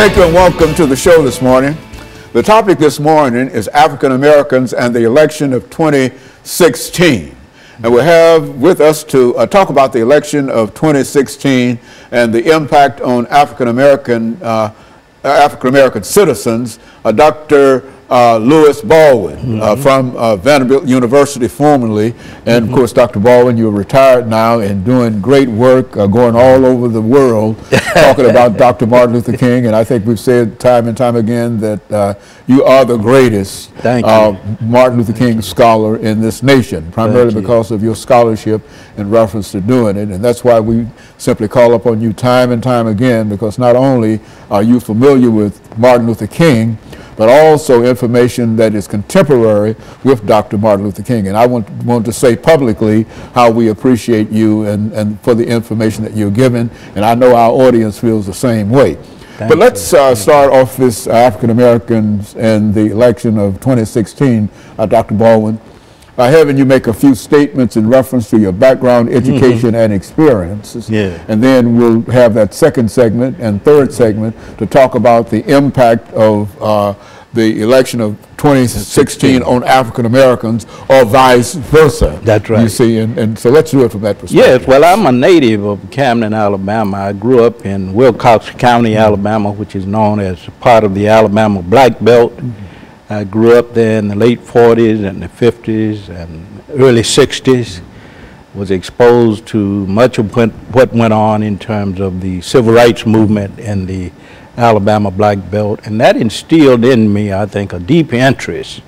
Thank you and welcome to the show this morning. The topic this morning is African Americans and the election of 2016. And we have with us to talk about the election of 2016 and the impact on African American citizens, Dr. Louis Baldwin from Vanderbilt University formerly. And of course, Dr. Baldwin, you're retired now and doing great work, going all over the world, talking about Dr. Martin Luther King. And I think we've said time and time again that you are the greatest Martin Luther King scholar in this nation, primarily because of your scholarship in reference to doing it. And that's why we simply call upon you time and time again, because not only are you familiar with Martin Luther King, but also information that is contemporary with Dr. Martin Luther King. And I want to say publicly how we appreciate you and for the information that you're giving, and I know our audience feels the same way. But let's start off this African Americans and the election of 2016, Dr. Baldwin. Having you make a few statements in reference to your background, education, and experiences. And then we'll have that second segment and third segment to talk about the impact of the election of 2016 on African Americans, or vice versa. That's right. You see, and so let's do it from that perspective. Yes, well, I'm a native of Camden, Alabama. I grew up in Wilcox County, Alabama, which is known as part of the Alabama Black Belt. I grew up there in the late 40s and the 50s and early 60s, was exposed to much of what went on in terms of the civil rights movement in the Alabama Black Belt, and that instilled in me, I think, a deep interest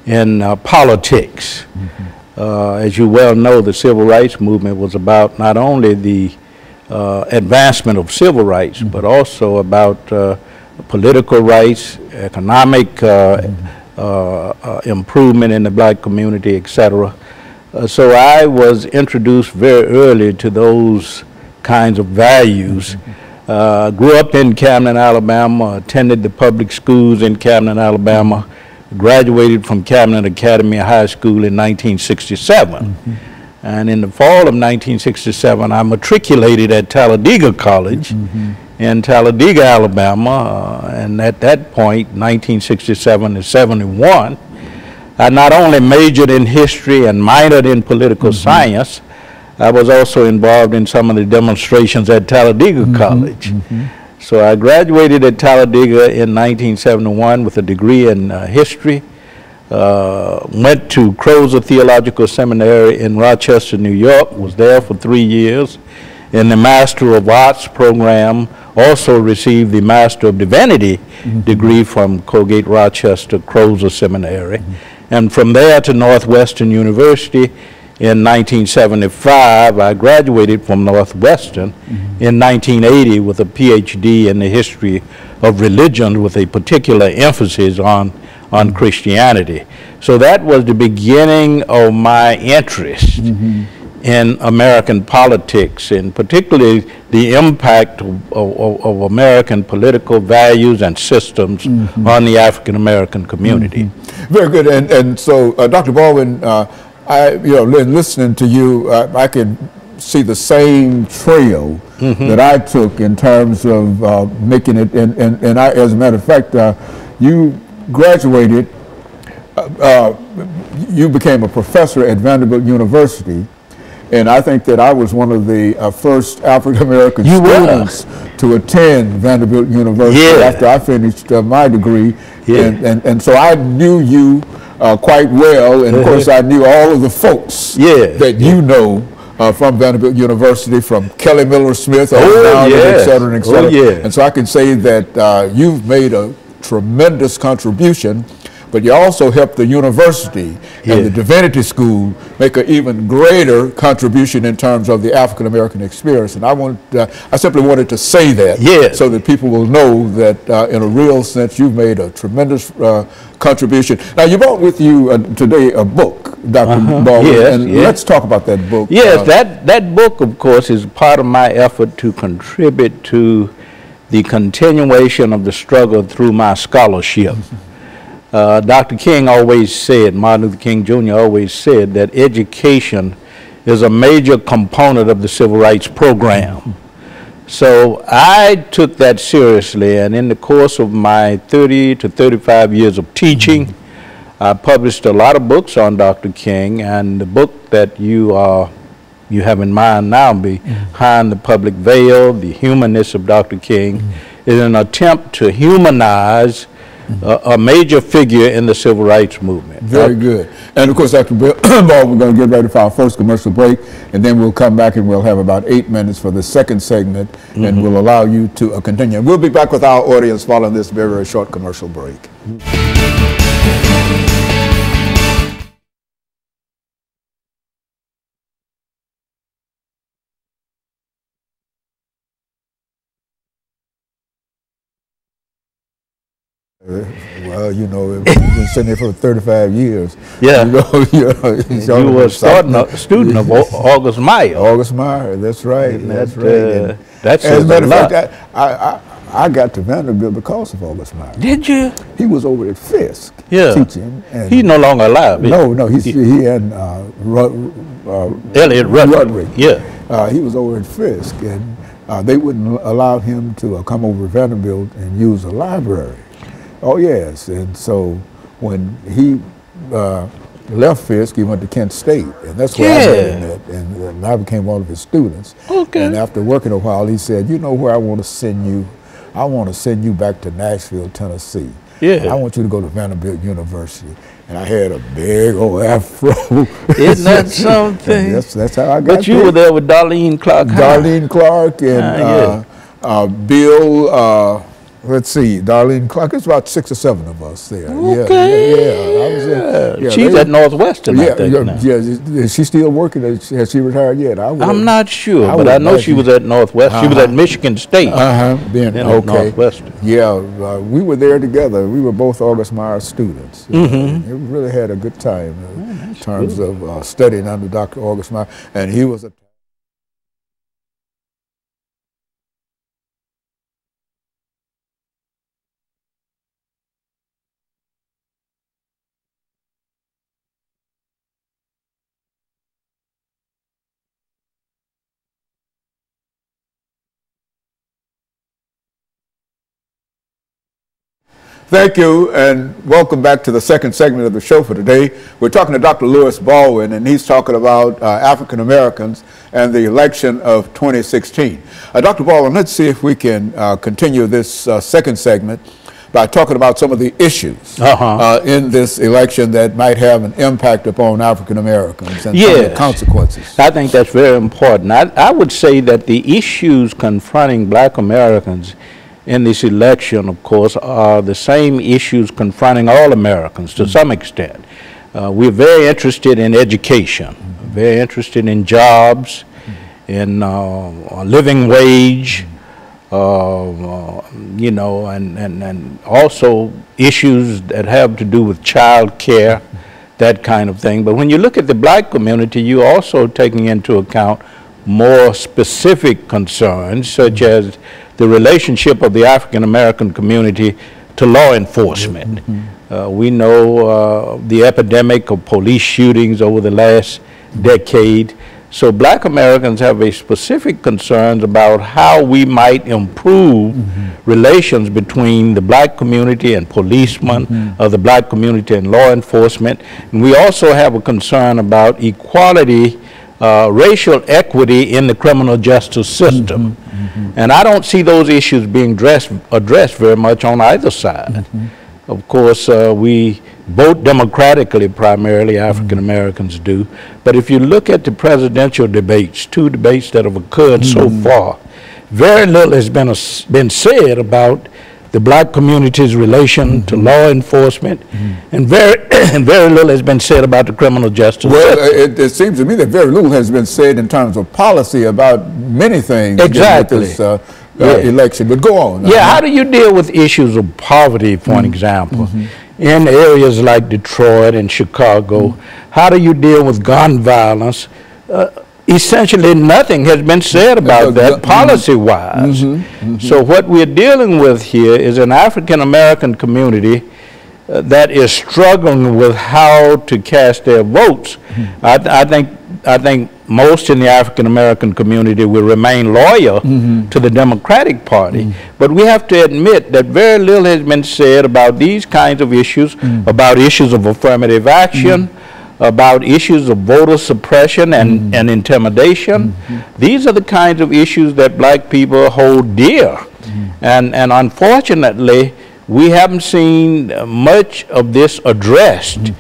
in politics. As you well know, the civil rights movement was about not only the advancement of civil rights, but also about political rights, economic improvement in the black community, etc. So I was introduced very early to those kinds of values. Grew up in Camden, Alabama, attended the public schools in Camden, Alabama, graduated from Camden Academy High School in 1967. And in the fall of 1967, I matriculated at Talladega College in Talladega, Alabama, and at that point, 1967 to 71, I not only majored in history and minored in political science, I was also involved in some of the demonstrations at Talladega College. So I graduated at Talladega in 1971 with a degree in history, went to Crozer Theological Seminary in Rochester, New York, was there for 3 years in the Master of Arts program, also received the Master of Divinity degree from Colgate Rochester Crozer Seminary, and from there to Northwestern University. In 1975, I graduated from Northwestern in 1980 with a PhD in the history of religion with a particular emphasis on Christianity. So that was the beginning of my interest in American politics, and particularly the impact of American political values and systems on the African American community. Very good. And so, Dr. Baldwin, listening to you, I can see the same trail that I took in terms of making it. And I, as a matter of fact, you graduated, you became a professor at Vanderbilt University. And I think that I was one of the first African-American students to attend Vanderbilt University after I finished my degree. And so I knew you quite well, and of course I knew all of the folks that you know from Vanderbilt University, from Kelly Miller Smith, et cetera, et cetera. And so I can say that you've made a tremendous contribution, but you also helped the university and the Divinity School make an even greater contribution in terms of the African American experience. And I simply wanted to say that so that people will know that in a real sense you've made a tremendous contribution. Now you brought with you today a book, Dr. Baldwin, and let's talk about that book. Yes, that book, of course, is part of my effort to contribute to the continuation of the struggle through my scholarship. Dr. King always said, Martin Luther King Jr. always said, that education is a major component of the civil rights program. So I took that seriously, and in the course of my 30 to 35 years of teaching, I published a lot of books on Dr. King, and the book that you have in mind now, Behind the Public Veil, The Humanness of Dr. King, is an attempt to humanize a major figure in the civil rights movement. Very good. And of course, Dr. Baldwin, we're going to get ready for our first commercial break, and then we'll come back and we'll have about 8 minutes for the second segment, and we'll allow you to continue. We'll be back with our audience following this very, very short commercial break. Well, you know, we've been sitting here for 35 years. Yeah. You were a student of August Meyer. August Meyer, that's right. That's right. That's as a matter of fact, I got to Vanderbilt because of August Meyer. Did you? He was over at Fisk teaching. And he's no longer alive. No, he and Elliot Rudrick. Yeah. He was over at Fisk, and they wouldn't allow him to come over to Vanderbilt and use the library. Oh, yes. And so when he left Fisk, he went to Kent State. And that's where I met him, and I became one of his students. Okay. And after working a while, he said, you know where I want to send you? I want to send you back to Nashville, Tennessee. Yeah. I want you to go to Vanderbilt University. And I had a big old afro. Isn't that something? That's how I got But you were there with Darlene Clark. Darlene Clark and Bill, let's see, Darlene Clark. It's about 6 or 7 of us there. Okay. I was there. She's at Northwestern, I think, now. Is she still working? Has she retired yet? I'm not sure, but I know she was at Northwestern. She was at Michigan State. Then at Northwestern. Yeah, we were there together. We were both August Meyer students. We really had a good time in terms of studying under Dr. August Meyer, and he was a Thank you, and welcome back to the second segment of the show for today. We're talking to Dr. Louis Baldwin, and he's talking about African Americans and the election of 2016. Dr. Baldwin, let's see if we can continue this second segment by talking about some of the issues in this election that might have an impact upon African Americans and some of the consequences. I think that's very important. I would say that the issues confronting Black Americans in this election, of course, are the same issues confronting all Americans to some extent. We're very interested in education, very interested in jobs, in a living wage, you know, and also issues that have to do with child care, that kind of thing. But when you look at the Black community, you're also taking into account more specific concerns, such as the relationship of the African American community to law enforcement. We know the epidemic of police shootings over the last decade. So Black Americans have a specific concerns about how we might improve relations between the Black community and policemen, of the Black community and law enforcement. And we also have a concern about equality, racial equity in the criminal justice system. And I don't see those issues being addressed very much on either side. Of course, we vote democratically primarily, African Americans do. But if you look at the presidential debates, 2 debates that have occurred so far, very little has been said about the Black community's relation to law enforcement, and very little has been said about the criminal justice system. Well, it seems to me that very little has been said in terms of policy about many things. Exactly. With this election, but go on. Yeah, how do you deal with issues of poverty, for an example? In areas like Detroit and Chicago, how do you deal with gun violence? Essentially nothing has been said about that policy-wise. So what we're dealing with here is an African-American community that is struggling with how to cast their votes. I think most in the African American community will remain loyal to the Democratic Party. But we have to admit that very little has been said about these kinds of issues, about issues of affirmative action, about issues of voter suppression and intimidation. These are the kinds of issues that black people hold dear. And unfortunately, we haven't seen much of this addressed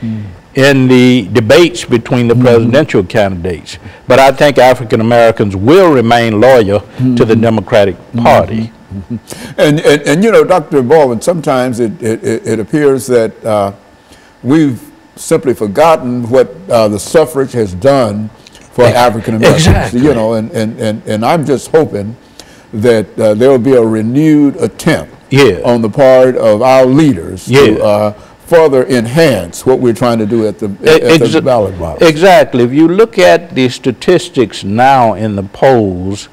in the debates between the presidential candidates. But I think African Americans will remain loyal to the Democratic Party. And you know, Dr. Baldwin, sometimes it appears that we've simply forgotten what the suffrage has done for African Americans. Exactly. You know, and I'm just hoping that there will be a renewed attempt on the part of our leaders to further enhance what we're trying to do at the ballot box. Exactly. If you look at the statistics now in the polls,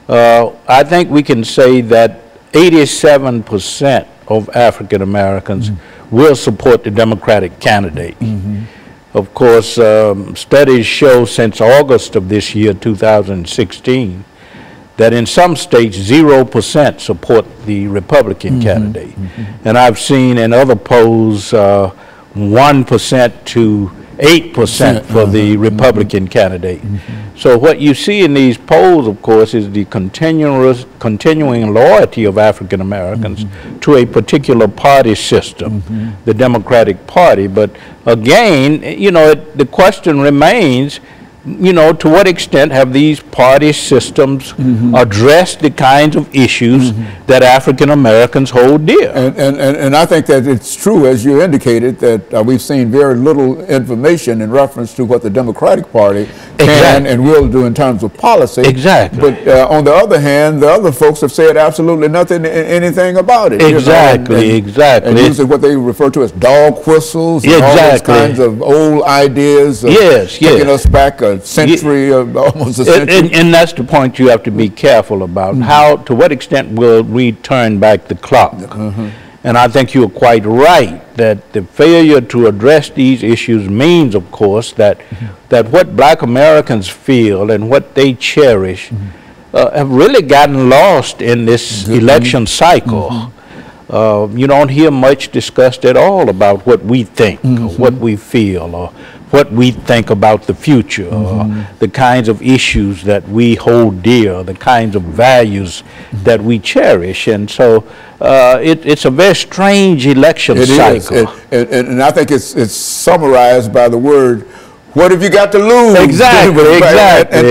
I think we can say that 87% of African Americans will support the Democratic candidate. Of course, studies show since August of this year, 2016, that in some states 0% support the Republican candidate. And I've seen in other polls 1% to 8% for the Republican candidate. So what you see in these polls, of course, is the continuing loyalty of African Americans to a particular party system, the Democratic Party. But again, you know, the question remains, you know, to what extent have these party systems addressed the kinds of issues that African Americans hold dear? And I think that it's true, as you indicated, that we've seen very little information in reference to what the Democratic Party can and will do in terms of policy. But on the other hand, the other folks have said absolutely anything about it. Exactly. And usually what they refer to as dog whistles and all those kinds of old ideas of taking us back a century, almost a century. And that's the point you have to be careful about. How, to what extent will we turn back the clock? And I think you're quite right that the failure to address these issues means, of course, that what black Americans feel and what they cherish have really gotten lost in this election cycle. You don't hear much discussed at all about what we think, or what we feel, or what we think about the future, or the kinds of issues that we hold dear, the kinds of values that we cherish. And so it's a very strange election cycle. And I think it's summarized by the word, what have you got to lose? Exactly.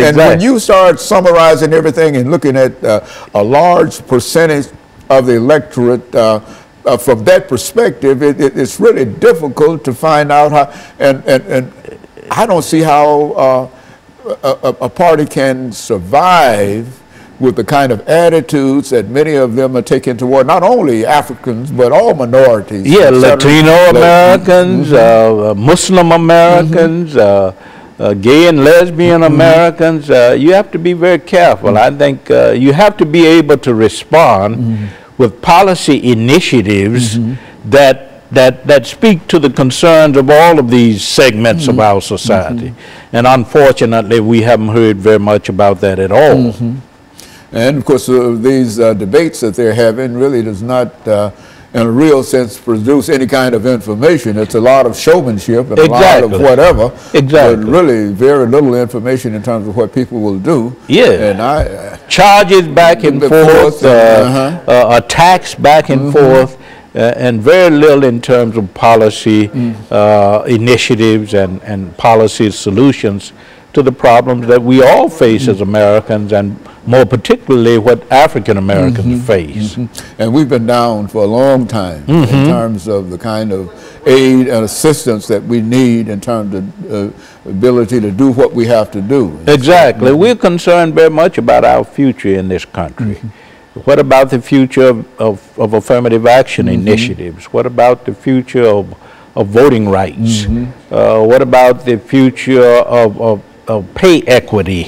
And when you start summarizing everything and looking at a large percentage of the electorate from that perspective, it's really difficult to find out how, and I don't see how a party can survive with the kind of attitudes that many of them are taking toward not only Africans, but all minorities. Latino Americans, Muslim Americans, gay and lesbian Americans. You have to be very careful. I think you have to be able to respond with policy initiatives that speak to the concerns of all of these segments of our society. And unfortunately, we haven't heard very much about that at all. And of course, these debates that they're having really does not, in a real sense, produce any kind of information. It's a lot of showmanship and a lot of whatever, but really very little information in terms of what people will do. And charges back and forth, attacks back and forth, and very little in terms of policy initiatives and policy solutions to the problems that we all face as Americans, and more particularly what African Americans face. And we've been down for a long time in terms of the kind of aid and assistance that we need in terms of ability to do what we have to do. Exactly. We're concerned very much about our future in this country. What about the future of affirmative action initiatives? What about the future of voting rights? What about the future of pay equity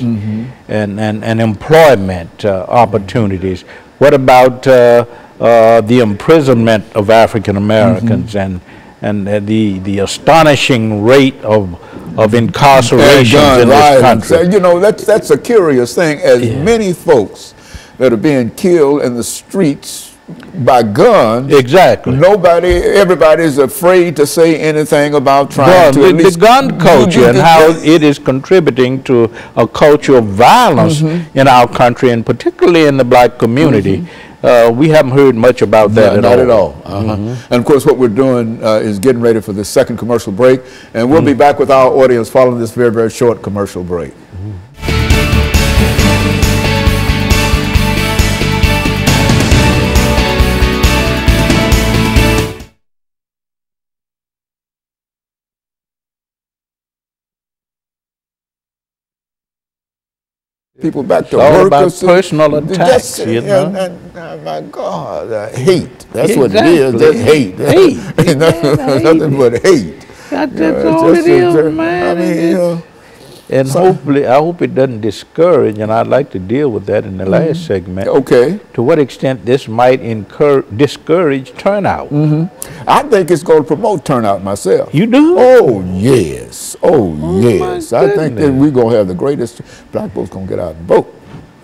and employment opportunities? What about the imprisonment of African Americans and the astonishing rate of of incarcerations in this country. So, you know, that's a curious thing. As many folks that are being killed in the streets by guns. Exactly. Everybody's afraid to say anything about trying to the gun culture and how it is contributing to a culture of violence in our country, and particularly in the black community. We haven't heard much about that not at all. And of course, what we're doing is getting ready for the second commercial break, and we'll be back with our audience following this very, very short commercial break. People back to work. About personal attacks, you know. And my God, hate. That's what it is. That's hate. Hate. Nothing but hate. That's all it is, man. I mean, you know. And hopefully, I hope it doesn't discourage, and I'd like to deal with that in the last segment. Okay. To what extent this might discourage turnout? I think it's going to promote turnout myself. You do? Oh, yes. Oh, yes. I think that we're going to have the greatest, black folks going to get out and vote.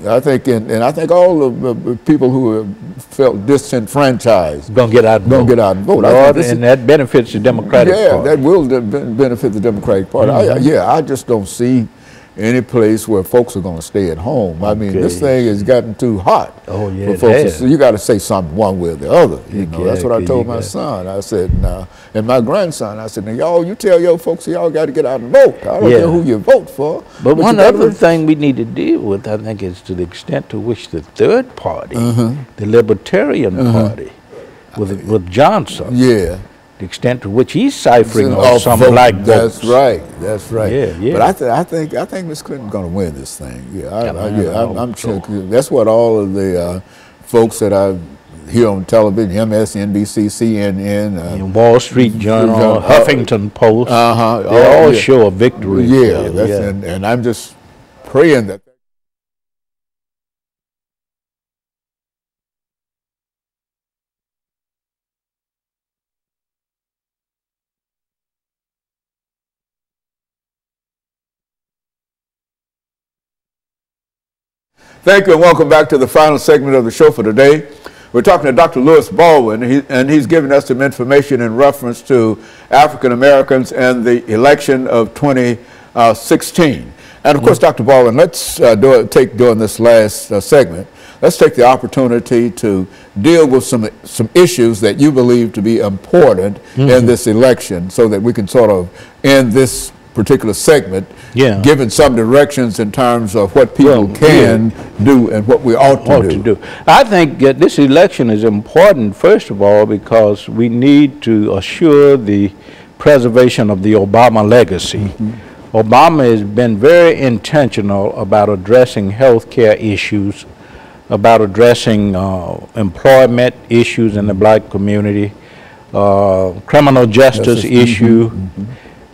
I think, and I think all the people who have felt disenfranchised going to get out and vote. Lord, and that benefits the Democratic Party. Yeah, that will benefit the Democratic Party. I just don't see any place where folks are going to stay at home. I mean, this thing has gotten too hot. Oh, yeah, for folks. You got to say something one way or the other. You know, that's what I told my son. I said, nah, and my grandson, I said, now, y'all, you tell your folks y'all got to get out and vote. I don't care who you vote for. But one other thing we need to deal with, I think, is to the extent to which the third party, the Libertarian Party, with Johnson, the extent to which he's ciphering off some black votes. That's right. That's right. Yeah. But I think Miss Clinton's going to win this thing. I'm checking. That's what all of the folks that I hear on television, MSNBC, CNN, and Wall Street Journal, Huffington Post, they all show a victory. And I'm just praying that. Thank you and welcome back to the final segment of the show for today. We're talking to Dr. Lewis Baldwin, and he's giving us some information in reference to African Americans and the election of 2016. And of course, Dr. Baldwin, let's during this last segment, let's take the opportunity to deal with some issues that you believe to be important in this election, so that we can sort of end this particular segment, given some directions in terms of what people can do and what we ought to do. I think this election is important, first of all, because we need to assure the preservation of the Obama legacy. Obama has been very intentional about addressing health care issues, about addressing employment issues in the black community, criminal justice issue,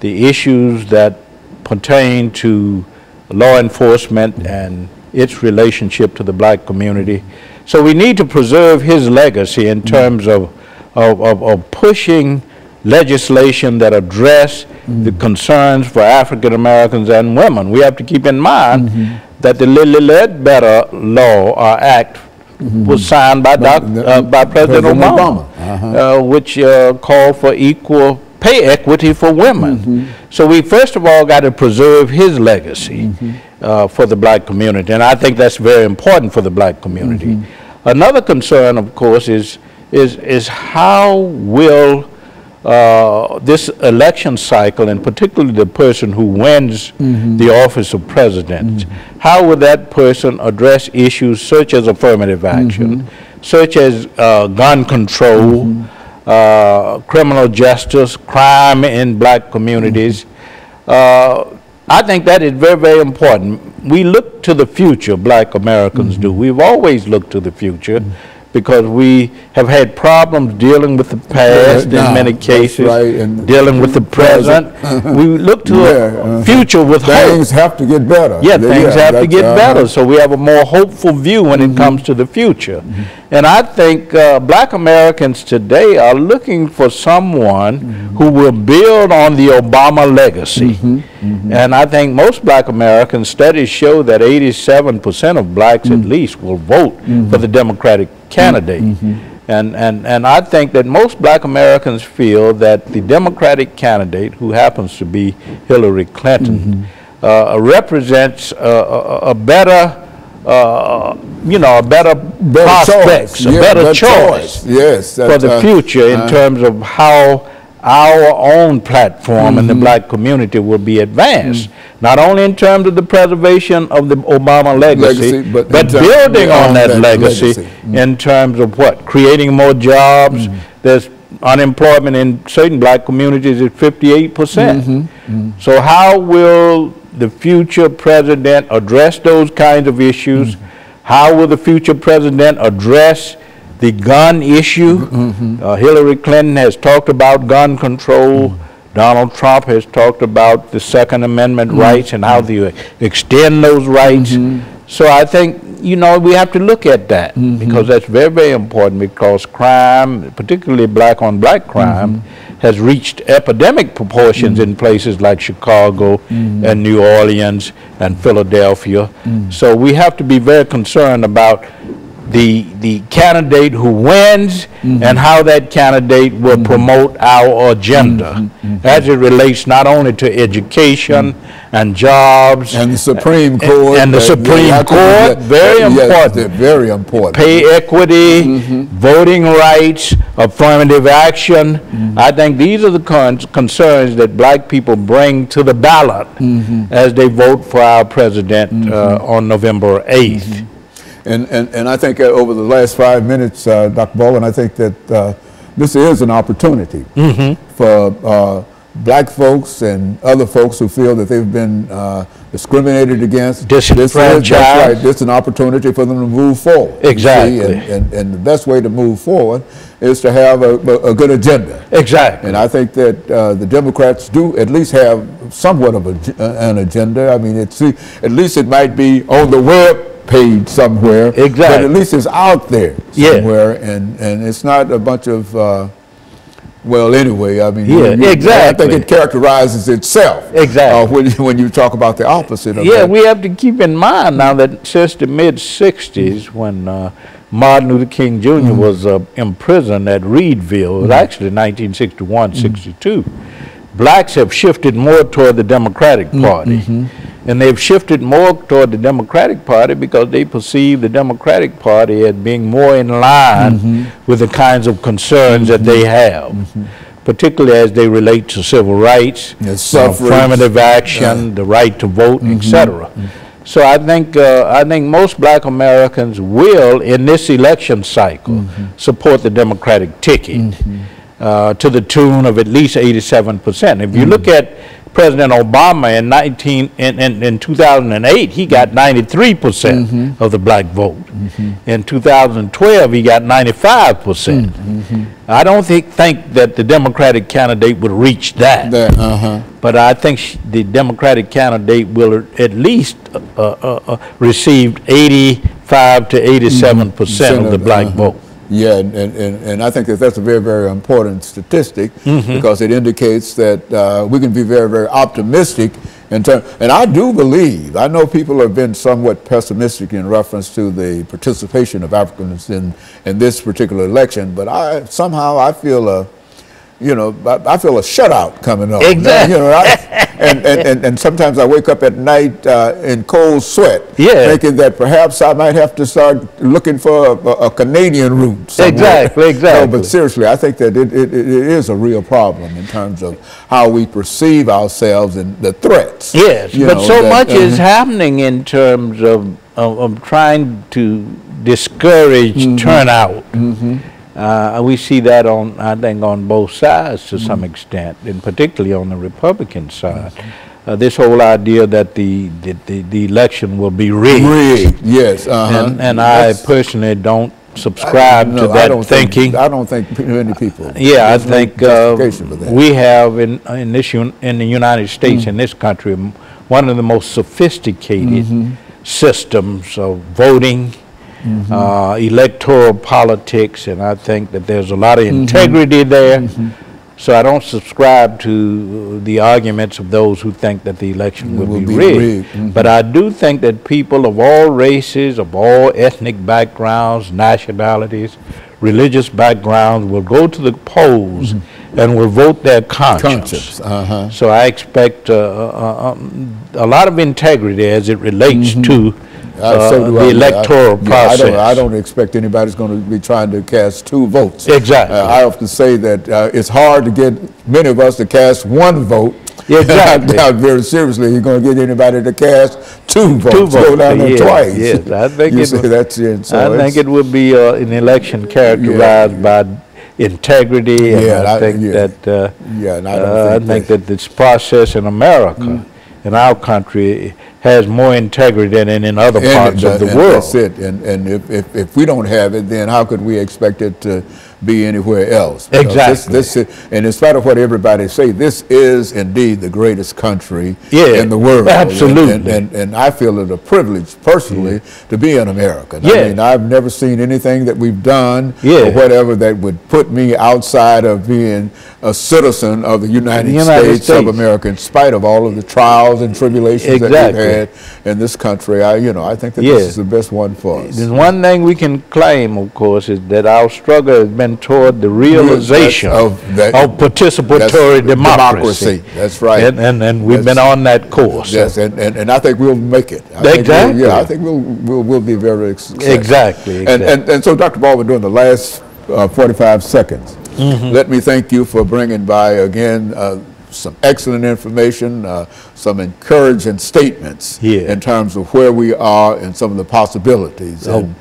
the issues that pertain to law enforcement and its relationship to the black community. So we need to preserve his legacy in terms of pushing legislation that address the concerns for African Americans and women. We have to keep in mind that the Ledbetter Law or Act was signed by President Obama, which called for equal pay equity for women. So we first of all got to preserve his legacy for the black community, and I think that's very important for the black community. Another concern, of course, is how will this election cycle, and particularly the person who wins the office of president, how will that person address issues such as affirmative action, such as gun control, criminal justice, crime in black communities. I think that is very, very important. We look to the future, black Americans do. We've always looked to the future because we have had problems dealing with the past in many cases, and dealing with the present. We look to a future with hope. Things have to get better. Things have to get better. So we have a more hopeful view when it comes to the future. And I think black Americans today are looking for someone who will build on the Obama legacy. And I think most black Americans, studies show that 87% of blacks at least will vote for the Democratic candidate. And I think that most black Americans feel that the Democratic candidate, who happens to be Hillary Clinton, represents a better prospects, a better choice yes, for the future in terms of how our own platform in the black community will be advanced. Not only in terms of the preservation of the Obama legacy, but building on that legacy in terms of what? Creating more jobs. There's unemployment in certain black communities at 58%. So how will the future president address those kinds of issues? How will the future president address the gun issue? Hillary Clinton has talked about gun control. Donald Trump has talked about the Second Amendment rights and how to extend those rights. So I think, you know, we have to look at that because that's very, very important, because crime, particularly black on black crime, has reached epidemic proportions in places like Chicago and New Orleans and Philadelphia. So we have to be very concerned about the candidate who wins and how that candidate will promote our agenda as it relates not only to education and jobs and the Supreme Court very important. Yes, very important. Pay equity, voting rights, affirmative action. I think these are the concerns that black people bring to the ballot as they vote for our president on November 8th. And I think over the last 5 minutes, Dr. Baldwin, I think that this is an opportunity for black folks and other folks who feel that they've been discriminated against. Disenfranchised. That's right. It's an opportunity for them to move forward. Exactly. And the best way to move forward is to have a good agenda. Exactly. And I think that the Democrats do at least have somewhat of an agenda. I mean, at least it might be on the web page somewhere, exactly, but at least it's out there somewhere, and it's not a bunch of well, anyway, I mean, exactly. I think it characterizes itself. Exactly. When you talk about the opposite of that. Yeah, we have to keep in mind now that since the mid-'60s, when Martin Luther King Jr. was imprisoned at Reedville, it was actually 1961-62, blacks have shifted more toward the Democratic Party. And they've shifted more toward the Democratic Party because they perceive the Democratic Party as being more in line with the kinds of concerns that they have, particularly as they relate to civil rights, affirmative action, the right to vote, etc. So I think most black Americans will, in this election cycle, support the Democratic ticket to the tune of at least 87%. If you look at President Obama in 2008, he got 93% of the black vote. In 2012, he got 95%. I don't think that the Democratic candidate would reach that. But I think the Democratic candidate will at least receive 85 to 87% of the black vote. Yeah, and I think that that's a very, very important statistic because it indicates that we can be very, very optimistic in terms. And I do believe, I know people have been somewhat pessimistic in reference to the participation of Africans in this particular election, but I feel a shutout coming up. Exactly. You know, and sometimes I wake up at night in cold sweat, thinking that perhaps I might have to start looking for a Canadian route somewhere. Exactly. No, but seriously, I think that it is a real problem in terms of how we perceive ourselves and the threats. Yes, but so much is happening in terms of trying to discourage turnout. We see that I think on both sides to some extent, and particularly on the Republican side. This whole idea that the election will be rigged. Yes. And I personally don't subscribe to that thinking. I don't think many people. Yeah, I think we have in the United States, in this country, one of the most sophisticated systems of voting electoral politics, and I think that there's a lot of integrity there. So I don't subscribe to the arguments of those who think that the election will be rigged. But I do think that people of all races, of all ethnic backgrounds, nationalities, religious backgrounds will go to the polls and will vote their conscience. So I expect a lot of integrity as it relates to the electoral process. I don't expect anybody's going to be trying to cast 2 votes. Exactly. I often say that it's hard to get many of us to cast 1 vote. Exactly. Now, very seriously, you're going to get anybody to cast 2 votes. Go down there twice. Yes, I think I think it would be an election characterized by integrity, and I think that this process in America, in our country, has more integrity than in other parts of the world. That's it. And if we don't have it, then how could we expect it to be anywhere else? Because Exactly. And in spite of what everybody say, this is indeed the greatest country in the world. Absolutely. And I feel it a privilege personally to be an American. I mean, I've never seen anything that we've done or whatever that would put me outside of being a citizen of the United States of America, in spite of all of the trials and tribulations that we've had in this country. I think that this is the best one for us. There's one thing we can claim, of course, is that our struggle has been toward the realization of participatory democracy. That's right. And we've been on that course. Yes, and I think we'll make it. I think we'll be very successful. Exactly. And so, Dr. Baldwin, during the last 45 seconds, let me thank you for bringing by again some excellent information, some encouraging statements in terms of where we are and some of the possibilities. And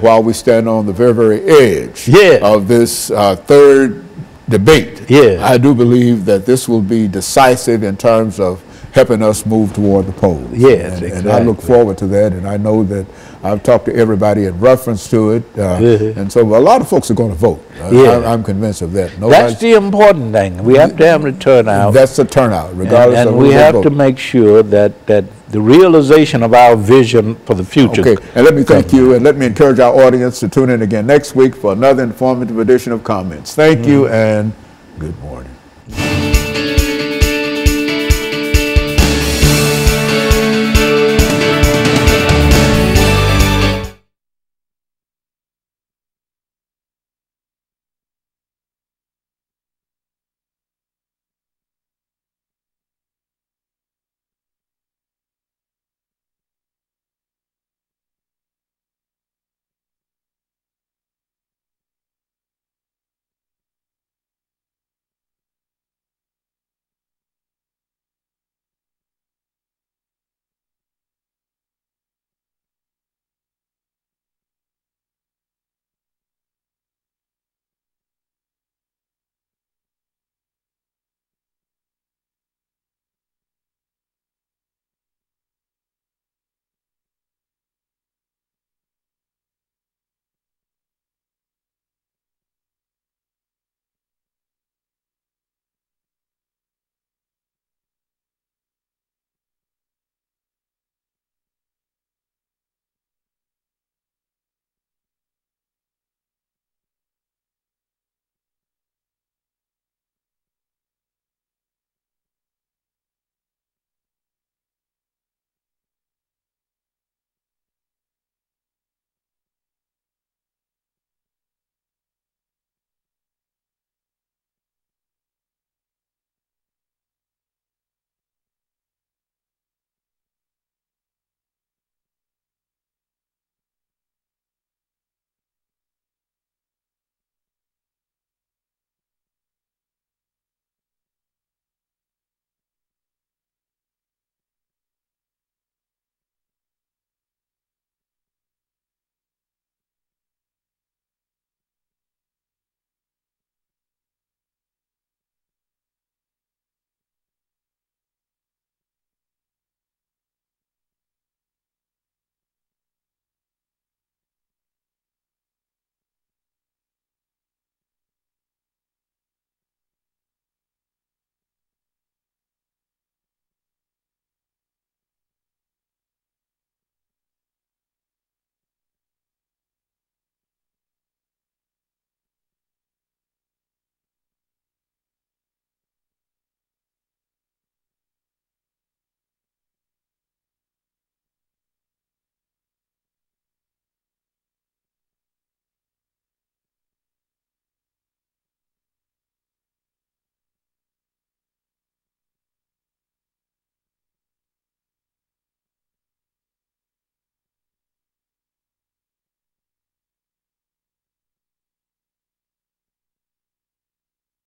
while we stand on the very, very edge of this third debate, I do believe that this will be decisive in terms of helping us move toward the polls. Yes, and I look forward to that, and I know that I've talked to everybody in reference to it, and so a lot of folks are going to vote. I'm convinced of that. That's the important thing. We have to have the turnout. That's the turnout, regardless of who we have to make sure that the realization of our vision for the future. Okay, and let me thank you, and let me encourage our audience to tune in again next week for another informative edition of Comments. Thank you, and good morning.